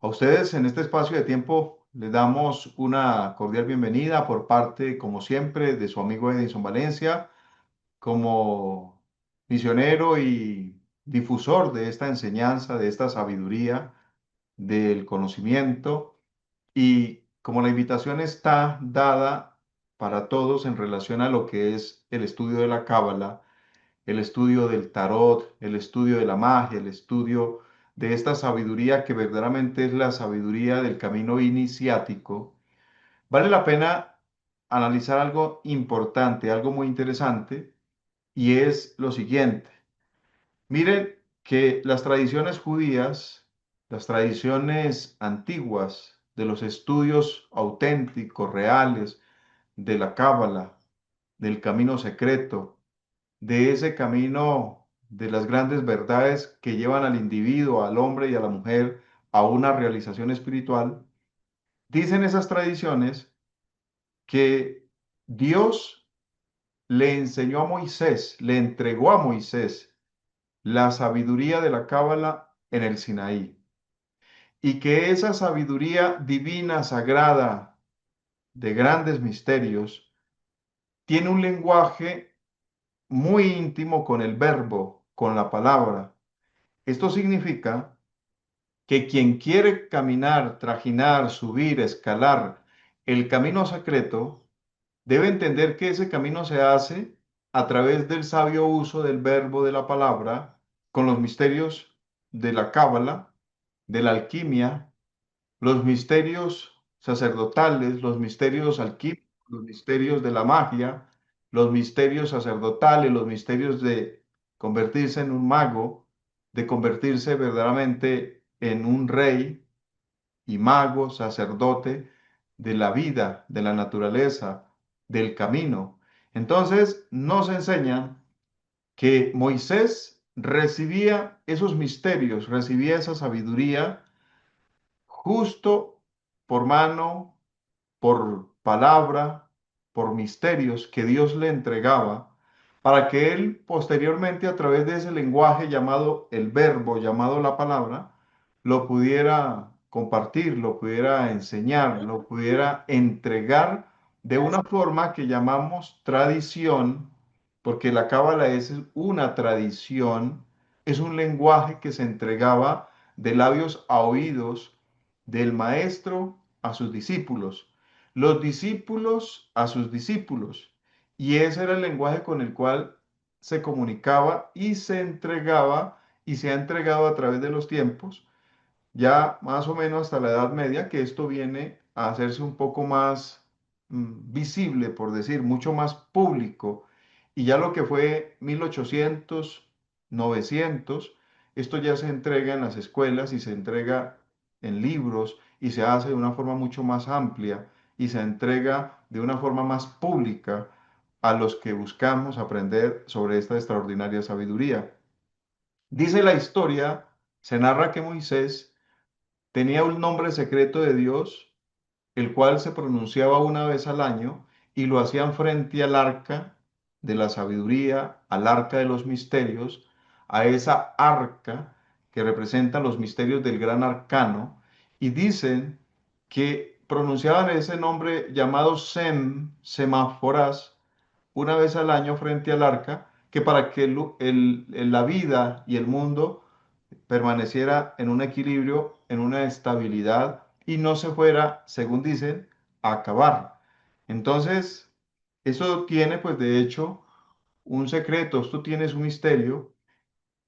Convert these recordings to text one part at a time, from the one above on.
A ustedes en este espacio de tiempo les damos una cordial bienvenida por parte, como siempre, de su amigo Edison Valencia, como misionero y difusor de esta enseñanza, de esta sabiduría, del conocimiento. Y como la invitación está dada para todos en relación a lo que es el estudio de la Cábala, el estudio del tarot, el estudio de la magia, el estudio de esta sabiduría que verdaderamente es la sabiduría del camino iniciático, vale la pena analizar algo importante, algo muy interesante, y es lo siguiente. Miren que las tradiciones judías, las tradiciones antiguas de los estudios auténticos, reales, de la Cábala, del camino secreto, de ese camino de las grandes verdades que llevan al individuo, al hombre y a la mujer a una realización espiritual, dicen esas tradiciones que Dios le enseñó a Moisés, le entregó a Moisés la sabiduría de la Cábala en el Sinaí, y que esa sabiduría divina, sagrada, de grandes misterios, tiene un lenguaje muy íntimo con el verbo, con la palabra. Esto significa que quien quiere caminar, trajinar, subir, escalar el camino secreto, debe entender que ese camino se hace a través del sabio uso del verbo de la palabra, con los misterios de la cábala, de la alquimia, los misterios sacerdotales, los misterios alquímicos, los misterios de la magia, los misterios sacerdotales, los misterios de convertirse en un mago, de convertirse verdaderamente en un rey y mago, sacerdote de la vida, de la naturaleza, del camino. Entonces nos enseñan que Moisés recibía esos misterios, recibía esa sabiduría justo por mano, por palabra, por misterios que Dios le entregaba, para que él posteriormente a través de ese lenguaje llamado el verbo, llamado la palabra, lo pudiera compartir, lo pudiera enseñar, lo pudiera entregar de una forma que llamamos tradición, porque la cábala es una tradición, es un lenguaje que se entregaba de labios a oídos del maestro a sus discípulos, los discípulos a sus discípulos. Y ese era el lenguaje con el cual se comunicaba y se entregaba y se ha entregado a través de los tiempos, ya más o menos hasta la Edad Media, que esto viene a hacerse un poco más visible, por decir, mucho más público. Y ya lo que fue 1800, 900, esto ya se entrega en las escuelas y se entrega en libros y se hace de una forma mucho más amplia y se entrega de una forma más pública a los que buscamos aprender sobre esta extraordinaria sabiduría. Dice la historia, se narra que Moisés tenía un nombre secreto de Dios, el cual se pronunciaba una vez al año y lo hacían frente al arca de la sabiduría, al arca de los misterios, a esa arca que representa los misterios del gran arcano, y dicen que pronunciaban ese nombre llamado Semáforas, una vez al año frente al arca, que para que la vida y el mundo permaneciera en un equilibrio, en una estabilidad y no se fuera, según dicen, a acabar. Entonces, eso tiene pues de hecho un secreto, esto tiene un misterio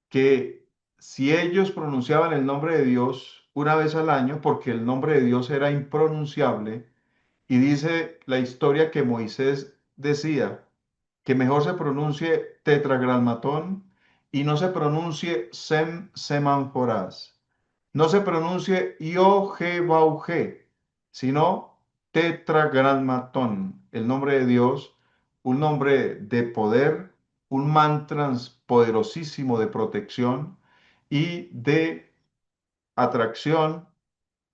que si ellos pronunciaban el nombre de Dios una vez al año, porque el nombre de Dios era impronunciable, y dice la historia que Moisés decía que mejor se pronuncie tetragrammatón y no se pronuncie semanforás. No se pronuncie Yoghe-Bauge, sino tetragrammatón, el nombre de Dios, un nombre de poder, un mantra poderosísimo de protección y de atracción,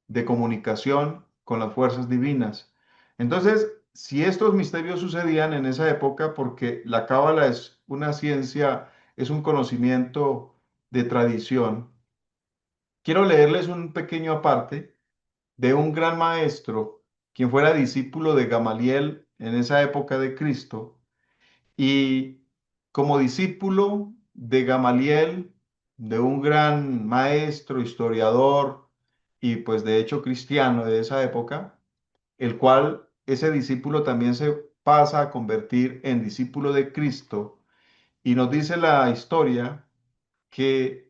de comunicación con las fuerzas divinas. Entonces, si estos misterios sucedían en esa época, porque la cábala es una ciencia, es un conocimiento de tradición, Quiero leerles un pequeño aparte de un gran maestro, quien fuera discípulo de Gamaliel en esa época de Cristo, y como discípulo de Gamaliel, de un gran maestro, historiador y pues de hecho cristiano de esa época, el cual ese discípulo también se pasa a convertir en discípulo de Cristo, y nos dice la historia que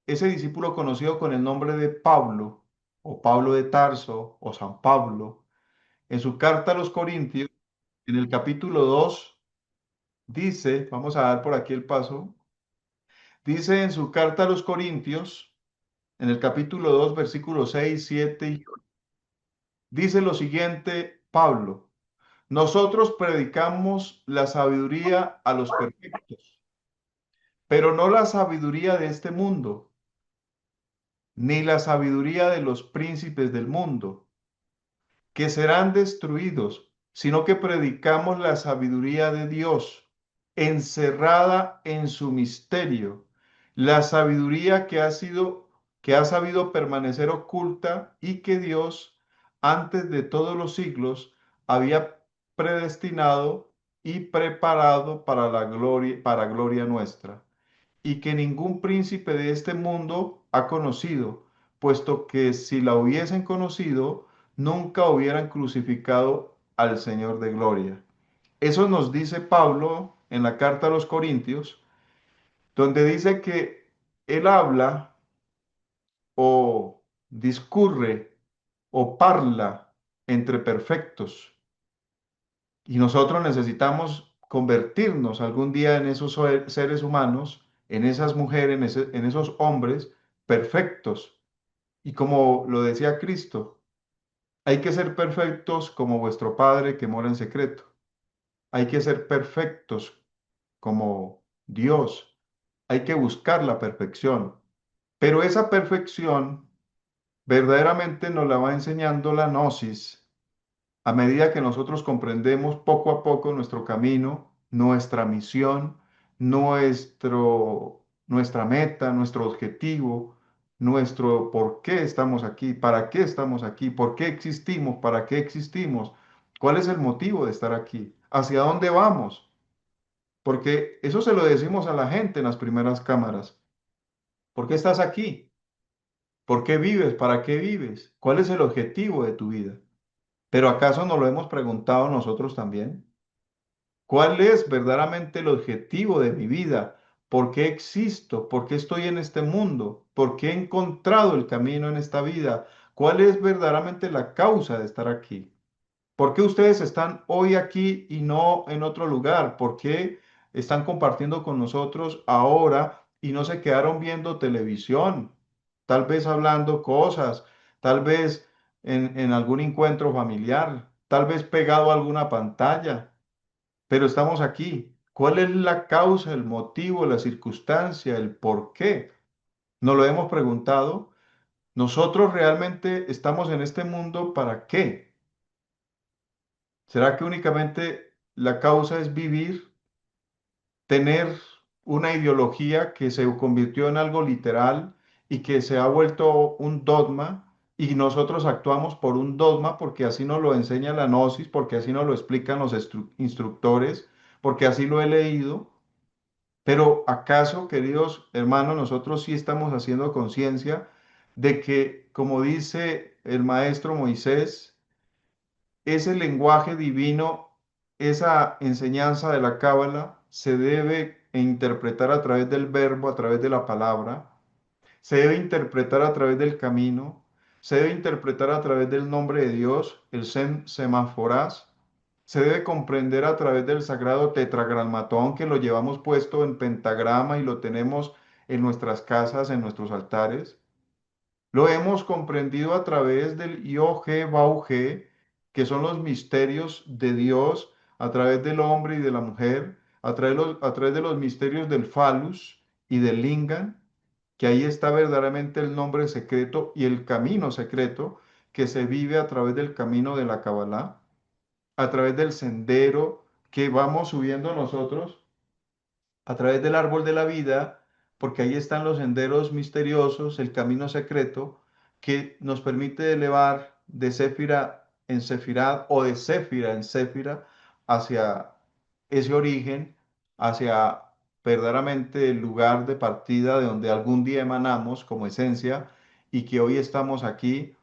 ese discípulo conocido con el nombre de Pablo, o Pablo de Tarso, o San Pablo, en su carta a los Corintios, en el capítulo 2 dice, vamos a dar por aquí el paso, dice en su carta a los Corintios, en el capítulo 2 versículos 6 7 y 8, dice lo siguiente, Pablo, nosotros predicamos la sabiduría a los perfectos, pero no la sabiduría de este mundo, ni la sabiduría de los príncipes del mundo, que serán destruidos, sino que predicamos la sabiduría de Dios, encerrada en su misterio, la sabiduría que ha sabido permanecer oculta y que Dios, antes de todos los siglos, había predestinado y preparado para gloria nuestra, y que ningún príncipe de este mundo ha conocido, puesto que si la hubiesen conocido, nunca hubieran crucificado al Señor de gloria. Eso nos dice Pablo en la carta a los Corintios, donde dice que él habla o discurre o parla entre perfectos, y nosotros necesitamos convertirnos algún día en esos seres humanos, en esas mujeres, en esos hombres perfectos. Y como lo decía Cristo, hay que ser perfectos como vuestro Padre que mora en secreto. Hay que ser perfectos como Dios. Hay que buscar la perfección. Pero esa perfección verdaderamente nos la va enseñando la gnosis a medida que nosotros comprendemos poco a poco nuestro camino, nuestra misión, nuestra meta, nuestro objetivo, nuestro por qué estamos aquí, para qué estamos aquí, por qué existimos, para qué existimos, cuál es el motivo de estar aquí, hacia dónde vamos, porque eso se lo decimos a la gente en las primeras cámaras. ¿Por qué estás aquí? ¿Por qué vives? ¿Para qué vives? ¿Cuál es el objetivo de tu vida? Pero ¿acaso nos lo hemos preguntado nosotros también? ¿Cuál es verdaderamente el objetivo de mi vida? ¿Por qué existo? ¿Por qué estoy en este mundo? ¿Por qué he encontrado el camino en esta vida? ¿Cuál es verdaderamente la causa de estar aquí? ¿Por qué ustedes están hoy aquí y no en otro lugar? ¿Por qué están compartiendo con nosotros ahora y no se quedaron viendo televisión? Tal vez hablando cosas, tal vez en algún encuentro familiar, tal vez pegado a alguna pantalla, pero estamos aquí. ¿Cuál es la causa, el motivo, la circunstancia, el por qué? ¿Nos lo hemos preguntado? ¿Nosotros realmente estamos en este mundo para qué? ¿Será que únicamente la causa es vivir, tener una ideología que se convirtió en algo literal y que se ha vuelto un dogma, y nosotros actuamos por un dogma porque así nos lo enseña la gnosis, porque así nos lo explican los instructores, porque así lo he leído? Pero ¿acaso, queridos hermanos, nosotros sí estamos haciendo conciencia de que, como dice el maestro Moisés, ese lenguaje divino, esa enseñanza de la Cábala se debe interpretar a través del verbo, a través de la palabra, se debe interpretar a través del camino, se debe interpretar a través del nombre de Dios, el Semáforas, se debe comprender a través del sagrado tetragramatón que lo llevamos puesto en pentagrama y lo tenemos en nuestras casas, en nuestros altares? Lo hemos comprendido a través del Yo-Ge, Bau-Ge, que son los misterios de Dios a través del hombre y de la mujer, a través de los misterios del Phallus y del Lingam, que ahí está verdaderamente el nombre secreto y el camino secreto que se vive a través del camino de la Kabbalah, a través del sendero que vamos subiendo nosotros, a través del árbol de la vida, porque ahí están los senderos misteriosos, el camino secreto, que nos permite elevar de Séfira en Sefirá o de Séfira en Séfira hacia ese origen, hacia verdaderamente el lugar de partida de donde algún día emanamos como esencia y que hoy estamos aquí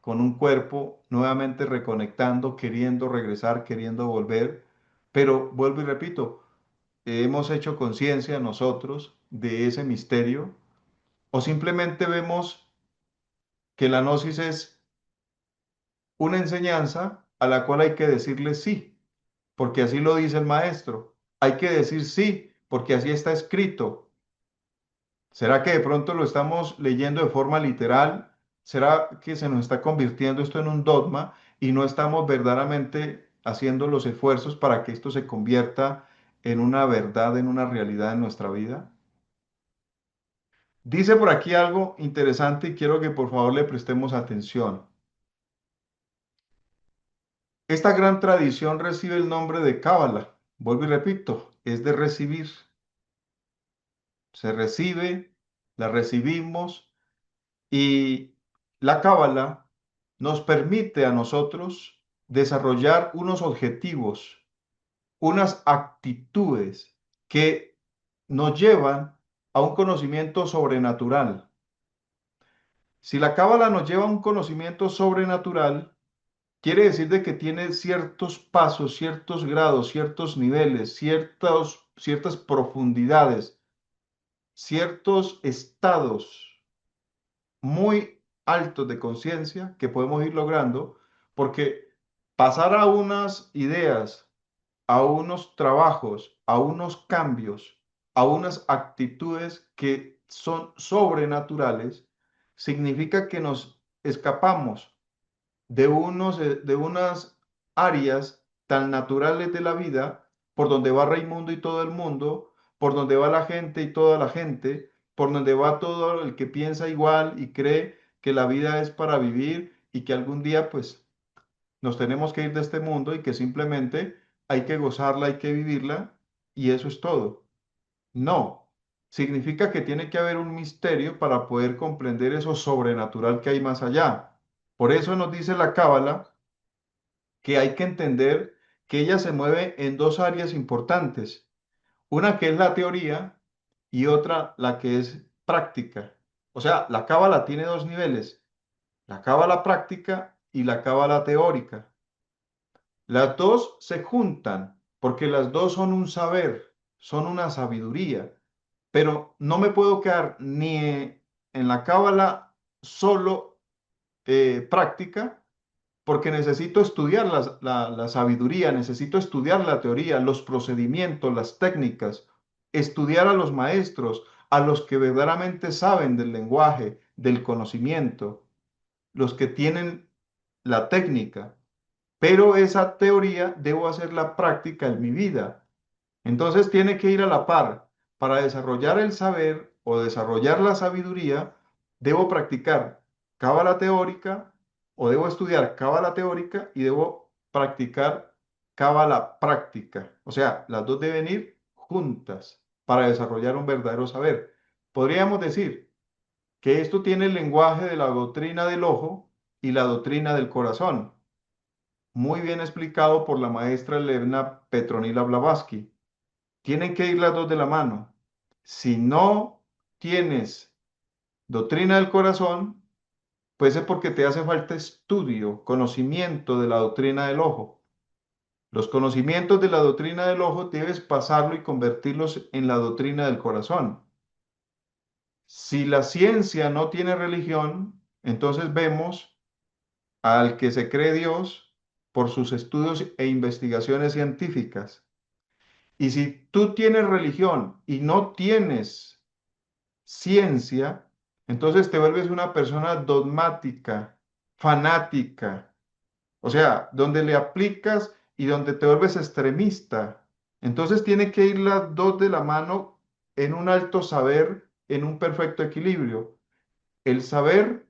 con un cuerpo nuevamente reconectando, queriendo regresar, queriendo volver. Pero vuelvo y repito, hemos hecho conciencia nosotros de ese misterio o simplemente vemos que la gnosis es una enseñanza a la cual hay que decirle sí, porque así lo dice el maestro. Hay que decir sí, porque así está escrito. ¿Será que de pronto lo estamos leyendo de forma literal? ¿Será que se nos está convirtiendo esto en un dogma y no estamos verdaderamente haciendo los esfuerzos para que esto se convierta en una verdad, en una realidad en nuestra vida? Dice por aquí algo interesante y quiero que por favor le prestemos atención. Esta gran tradición recibe el nombre de Cábala. Vuelvo y repito, es de recibir. Se recibe, la recibimos y la Cábala nos permite a nosotros desarrollar unos objetivos, unas actitudes que nos llevan a un conocimiento sobrenatural. Si la Cábala nos lleva a un conocimiento sobrenatural, quiere decir de que tiene ciertos pasos, ciertos grados, ciertos niveles, ciertas profundidades, ciertos estados muy altos de conciencia que podemos ir logrando, porque pasar a unas ideas, a unos trabajos, a unos cambios, a unas actitudes que son sobrenaturales, significa que nos escapamos de unas áreas tan naturales de la vida, por donde va Raimundo y todo el mundo, por donde va la gente y toda la gente, por donde va todo el que piensa igual y cree que la vida es para vivir y que algún día pues nos tenemos que ir de este mundo y que simplemente hay que gozarla, hay que vivirla y eso es todo. No, significa que tiene que haber un misterio para poder comprender eso sobrenatural que hay más allá. Por eso nos dice la Cábala que hay que entender que ella se mueve en dos áreas importantes. Una que es la teoría y otra la que es práctica. O sea, la cábala tiene dos niveles, la cábala práctica y la cábala teórica. Las dos se juntan porque las dos son un saber, son una sabiduría, pero no me puedo quedar ni en la cábala solo práctica porque necesito estudiar la sabiduría, necesito estudiar la teoría, los procedimientos, las técnicas, estudiar a los maestros, a los que verdaderamente saben del lenguaje, del conocimiento, los que tienen la técnica. Pero esa teoría debo hacerla práctica en mi vida. Entonces tiene que ir a la par. Para desarrollar el saber o desarrollar la sabiduría, debo practicar cábala teórica o debo estudiar cábala teórica y debo practicar cábala práctica. O sea, las dos deben ir juntas para desarrollar un verdadero saber. Podríamos decir que esto tiene el lenguaje de la doctrina del ojo y la doctrina del corazón, muy bien explicado por la maestra Elena Petronila Blavatsky. Tienen que ir las dos de la mano. Si no tienes doctrina del corazón, pues es porque te hace falta estudio, conocimiento de la doctrina del ojo. Los conocimientos de la doctrina del ojo debes pasarlo y convertirlos en la doctrina del corazón. Si la ciencia no tiene religión, entonces vemos al que se cree Dios por sus estudios e investigaciones científicas. Y si tú tienes religión y no tienes ciencia, entonces te vuelves una persona dogmática, fanática, o sea, donde le aplicas y donde te vuelves extremista. Entonces tiene que ir las dos de la mano en un alto saber, en un perfecto equilibrio. El saber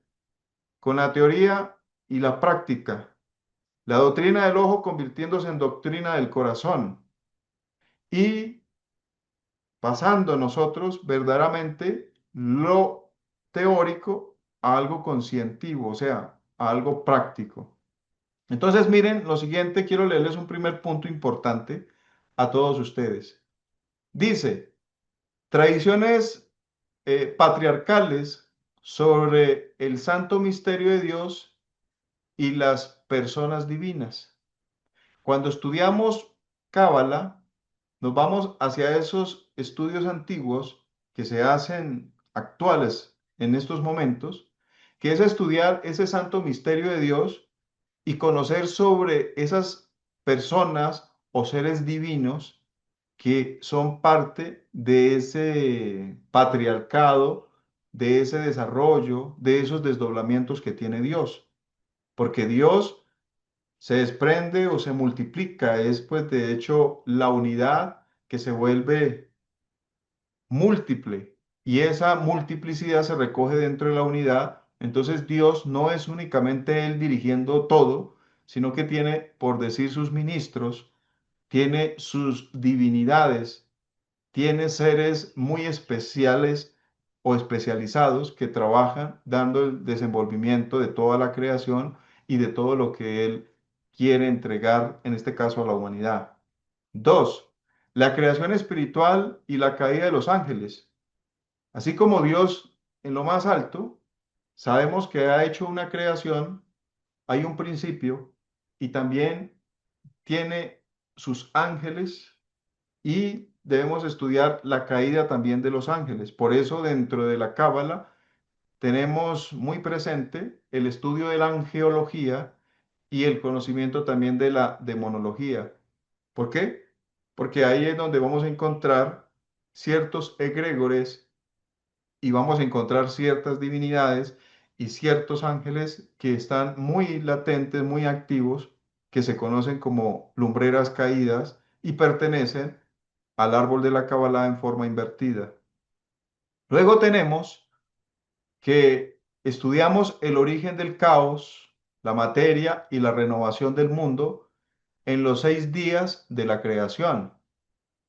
con la teoría y la práctica. La doctrina del ojo convirtiéndose en doctrina del corazón. Y pasando nosotros verdaderamente lo teórico a algo conscientivo, o sea, a algo práctico. Entonces, miren, lo siguiente, quiero leerles un primer punto importante a todos ustedes. Dice, tradiciones patriarcales sobre el santo misterio de Dios y las personas divinas. Cuando estudiamos Cábala, nos vamos hacia esos estudios antiguos que se hacen actuales en estos momentos, que es estudiar ese santo misterio de Dios y conocer sobre esas personas o seres divinos que son parte de ese patriarcado, de ese desarrollo, de esos desdoblamientos que tiene Dios. Porque Dios se desprende o se multiplica, es pues de hecho la unidad que se vuelve múltiple y esa multiplicidad se recoge dentro de la unidad. Entonces Dios no es únicamente Él dirigiendo todo, sino que tiene, por decir, sus ministros, tiene sus divinidades, tiene seres muy especiales o especializados que trabajan dando el desenvolvimiento de toda la creación y de todo lo que Él quiere entregar, en este caso a la humanidad. Dos, la creación espiritual y la caída de los ángeles. Así como Dios en lo más alto, sabemos que ha hecho una creación, hay un principio y también tiene sus ángeles y debemos estudiar la caída también de los ángeles. Por eso dentro de la Cábala tenemos muy presente el estudio de la angeología y el conocimiento también de la demonología. ¿Por qué? Porque ahí es donde vamos a encontrar ciertos egregores y vamos a encontrar ciertas divinidades y ciertos ángeles que están muy latentes, muy activos, que se conocen como lumbreras caídas y pertenecen al árbol de la Kabbalah en forma invertida. Luego tenemos que estudiamos el origen del caos, la materia y la renovación del mundo en los 6 días de la creación.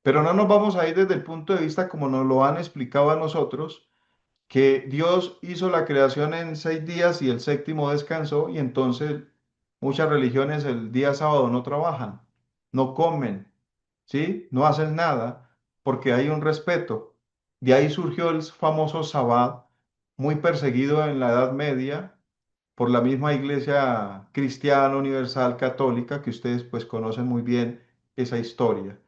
Pero no nos vamos a ir desde el punto de vista como nos lo han explicado a nosotros, que Dios hizo la creación en 6 días y el séptimo descansó, y entonces muchas religiones el día sábado no trabajan, no comen, ¿sí? No hacen nada porque hay un respeto. De ahí surgió el famoso sabbat, muy perseguido en la Edad Media por la misma Iglesia Cristiana Universal Católica, que ustedes pues conocen muy bien esa historia.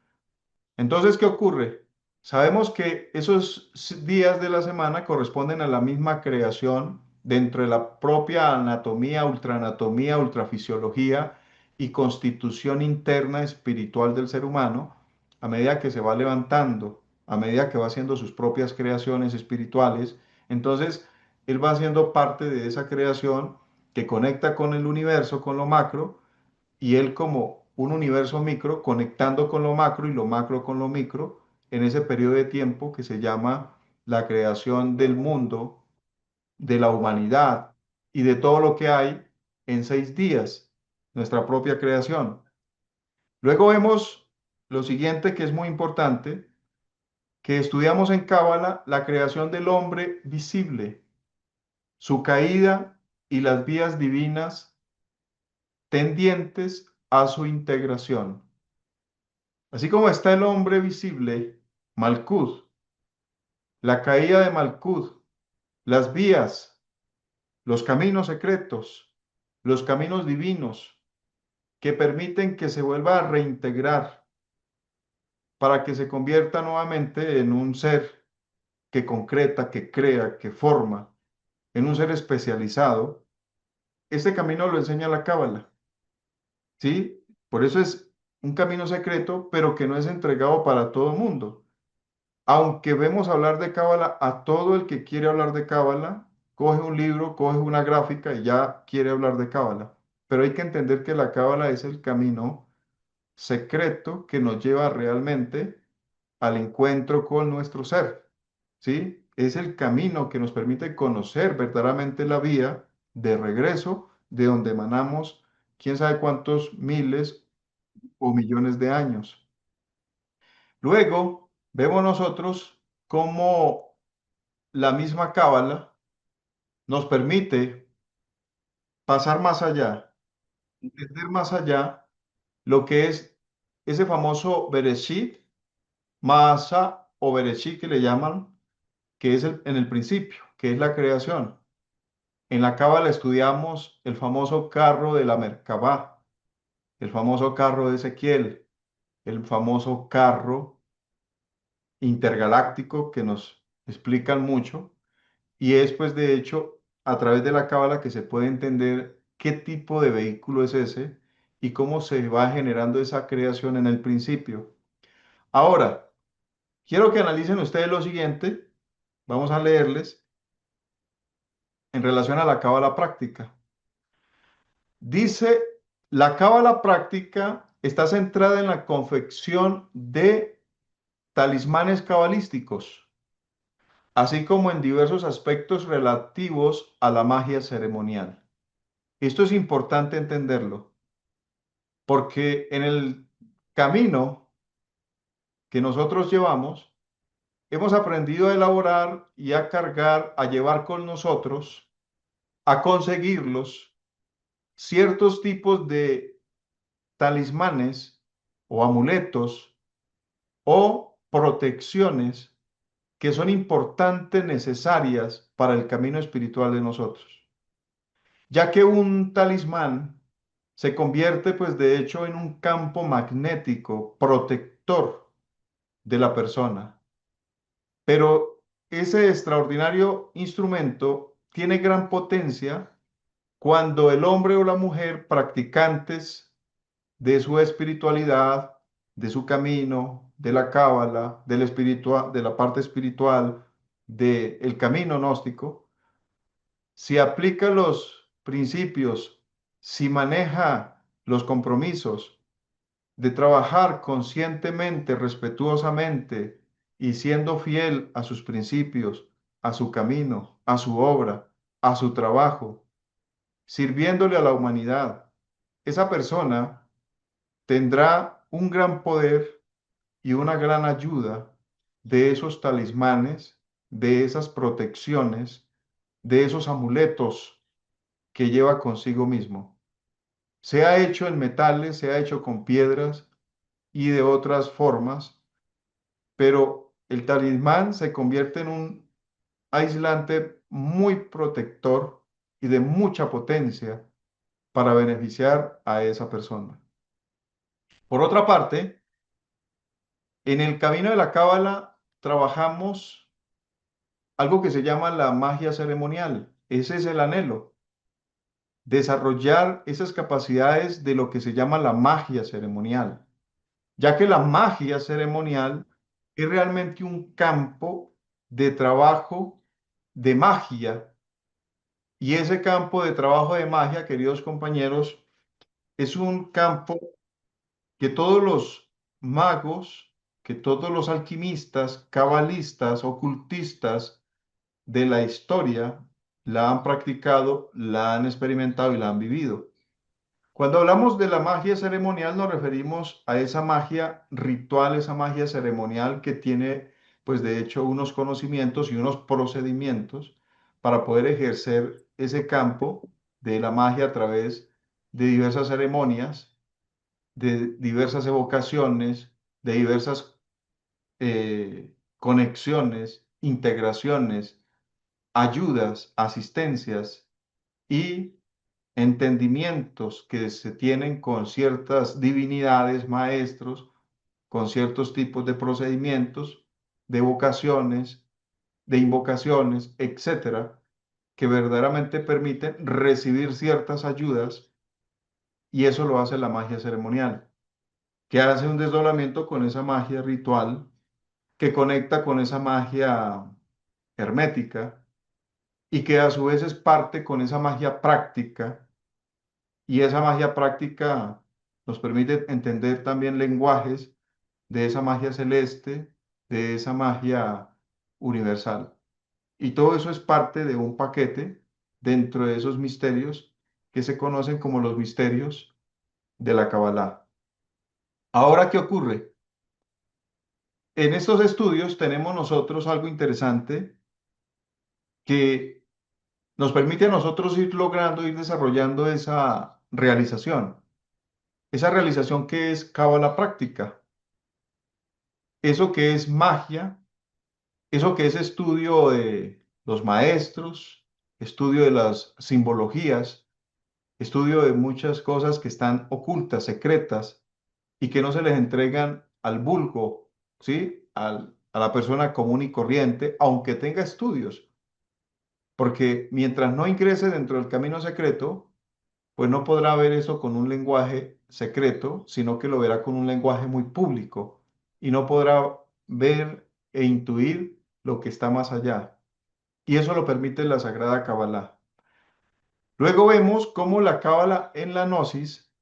Entonces, ¿qué ocurre? Sabemos que esos días de la semana corresponden a la misma creación dentro de la propia anatomía, ultraanatomía, ultrafisiología y constitución interna espiritual del ser humano, a medida que se va levantando, a medida que va haciendo sus propias creaciones espirituales. Entonces, él va haciendo parte de esa creación que conecta con el universo, con lo macro, y él como un universo micro conectando con lo macro y lo macro con lo micro en ese periodo de tiempo que se llama la creación del mundo, de la humanidad y de todo lo que hay en 6 días, nuestra propia creación. Luego vemos lo siguiente que es muy importante, que estudiamos en Cábala la creación del hombre visible, su caída y las vías divinas tendientes a su integración. Así como está el hombre visible, Malkuth, la caída de Malkuth, las vías, los caminos secretos, los caminos divinos que permiten que se vuelva a reintegrar para que se convierta nuevamente en un ser que concreta, que crea, que forma, en un ser especializado. Este camino lo enseña la Cábala, ¿sí? Por eso es un camino secreto, pero que no es entregado para todo el mundo. Aunque vemos hablar de Cábala, a todo el que quiere hablar de Cábala, coge un libro, coge una gráfica y ya quiere hablar de Cábala. Pero hay que entender que la Cábala es el camino secreto que nos lleva realmente al encuentro con nuestro ser, ¿sí? Es el camino que nos permite conocer verdaderamente la vía de regreso de donde emanamos quién sabe cuántos miles o millones de años. Luego, vemos nosotros cómo la misma cábala nos permite pasar más allá, entender más allá lo que es ese famoso Bereshit, Masa o Bereshit que le llaman, que es en el principio, que es la creación. En la cábala estudiamos el famoso carro de la Merkabah, el famoso carro de Ezequiel, el famoso carro intergaláctico que nos explican mucho. Y es pues de hecho a través de la cábala que se puede entender qué tipo de vehículo es ese y cómo se va generando esa creación en el principio. Ahora, quiero que analicen ustedes lo siguiente. Vamos a leerles en relación a la cábala práctica. Dice, la cábala práctica está centrada en la confección de talismanes cabalísticos, así como en diversos aspectos relativos a la magia ceremonial. Esto es importante entenderlo, porque en el camino que nosotros llevamos, hemos aprendido a elaborar y a cargar, a llevar con nosotros, a conseguirlos ciertos tipos de talismanes o amuletos o protecciones que son importantes, necesarias para el camino espiritual de nosotros, ya que un talismán se convierte pues de hecho en un campo magnético protector de la persona. Pero ese extraordinario instrumento tiene gran potencia cuando el hombre o la mujer practicantes de su espiritualidad, de su camino, de la cábala, del espiritual, de la parte espiritual, del camino gnóstico, si aplica los principios, si maneja los compromisos de trabajar conscientemente, respetuosamente y siendo fiel a sus principios, a su camino, a su obra, a su trabajo, sirviéndole a la humanidad, esa persona tendrá un gran poder y una gran ayuda de esos talismanes, de esas protecciones, de esos amuletos que lleva consigo mismo. Se ha hecho en metales, se ha hecho con piedras y de otras formas, pero el talismán se convierte en un aislante muy protector y de mucha potencia para beneficiar a esa persona. Por otra parte, en el camino de la Cábala trabajamos algo que se llama la magia ceremonial. Ese es el anhelo, desarrollar esas capacidades de lo que se llama la magia ceremonial, ya que la magia ceremonial es realmente un campo de trabajo de magia. Y ese campo de trabajo de magia, queridos compañeros, es un campo que todos los magos, que todos los alquimistas, cabalistas, ocultistas de la historia la han practicado, la han experimentado y la han vivido. Cuando hablamos de la magia ceremonial nos referimos a esa magia ritual, esa magia ceremonial que tiene, pues de hecho, unos conocimientos y unos procedimientos para poder ejercer ese campo de la magia a través de diversas ceremonias, de diversas evocaciones, de diversas conexiones, integraciones, ayudas, asistencias y entendimientos que se tienen con ciertas divinidades, maestros, con ciertos tipos de procedimientos, de vocaciones, de invocaciones, etcétera, que verdaderamente permiten recibir ciertas ayudas y eso lo hace la magia ceremonial, que hace un desdoblamiento con esa magia ritual, que conecta con esa magia hermética y que a su vez es parte con esa magia práctica. Y esa magia práctica nos permite entender también lenguajes de esa magia celeste, de esa magia universal. Y todo eso es parte de un paquete dentro de esos misterios que se conocen como los misterios de la Kabbalah. Ahora, ¿qué ocurre? En estos estudios tenemos nosotros algo interesante que nos permite a nosotros ir logrando, ir desarrollando esa realización que es cábala práctica, eso que es magia, eso que es estudio de los maestros, estudio de las simbologías, estudio de muchas cosas que están ocultas, secretas y que no se les entregan al vulgo, ¿sí? A la persona común y corriente, aunque tenga estudios, porque mientras no ingrese dentro del camino secreto, pues no podrá ver eso con un lenguaje secreto, sino que lo verá con un lenguaje muy público y no podrá ver e intuir lo que está más allá. Y eso lo permite la Sagrada Cábala. Luego vemos cómo la Cábala en la Gnosis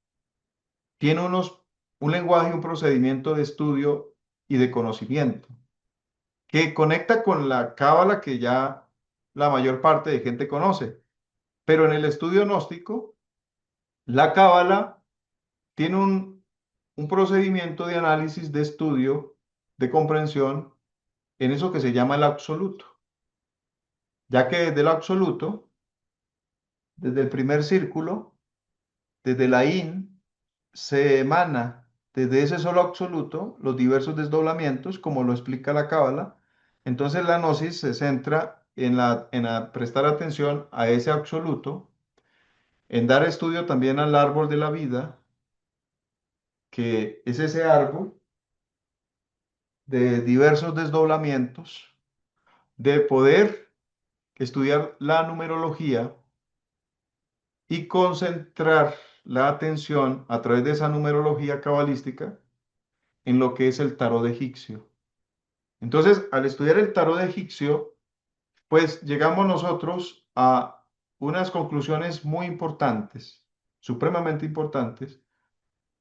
tiene un lenguaje y un procedimiento de estudio y de conocimiento que conecta con la Cábala que ya la mayor parte de gente conoce. Pero en el estudio gnóstico, la Cábala tiene un procedimiento de análisis, de estudio, de comprensión en eso que se llama el absoluto, ya que desde el absoluto, desde el primer círculo, desde la in, se emana desde ese solo absoluto los diversos desdoblamientos, como lo explica la Cábala. Entonces la gnosis se centra en prestar atención a ese absoluto, en dar estudio también al árbol de la vida, que es ese árbol de diversos desdoblamientos, de poder estudiar la numerología y concentrar la atención a través de esa numerología cabalística en lo que es el tarot egipcio. Entonces, al estudiar el tarot egipcio, pues llegamos nosotros a unas conclusiones muy importantes, supremamente importantes,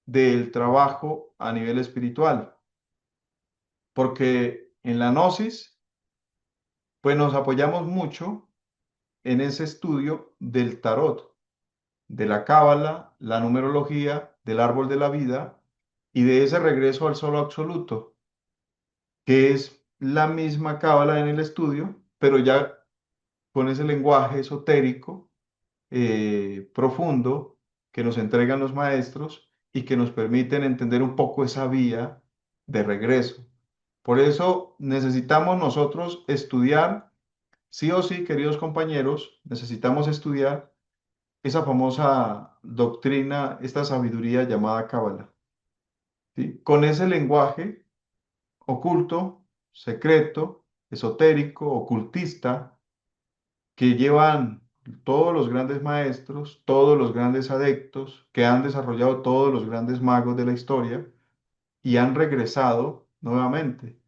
del trabajo a nivel espiritual, porque en la gnosis, pues nos apoyamos mucho en ese estudio del tarot, de la cábala, la numerología, del árbol de la vida y de ese regreso al solo absoluto, que es la misma cábala en el estudio, pero ya con ese lenguaje esotérico, profundo, que nos entregan los maestros y que nos permiten entender un poco esa vía de regreso. Por eso necesitamos nosotros estudiar, sí o sí, queridos compañeros, necesitamos estudiar esa famosa doctrina, esta sabiduría llamada Cábala, ¿sí? Con ese lenguaje oculto, secreto, esotérico, ocultista, que llevan todos los grandes maestros, todos los grandes adeptos, que han desarrollado todos los grandes magos de la historia y han regresado nuevamente.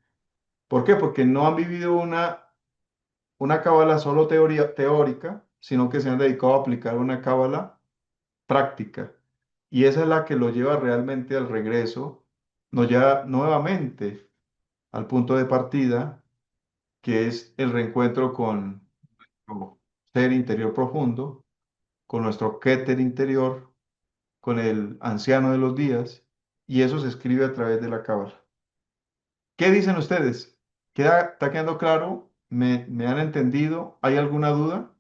¿Por qué? Porque no han vivido una cábala solo teórica, sino que se han dedicado a aplicar una cábala práctica. Y esa es la que lo lleva realmente al regreso, nos lleva nuevamente al punto de partida, que es el reencuentro con nuestro ser interior profundo, con nuestro Keter interior, con el anciano de los días, y eso se escribe a través de la Cábala. ¿Qué dicen ustedes? ¿Está quedando claro? ¿Me han entendido? ¿Hay alguna duda?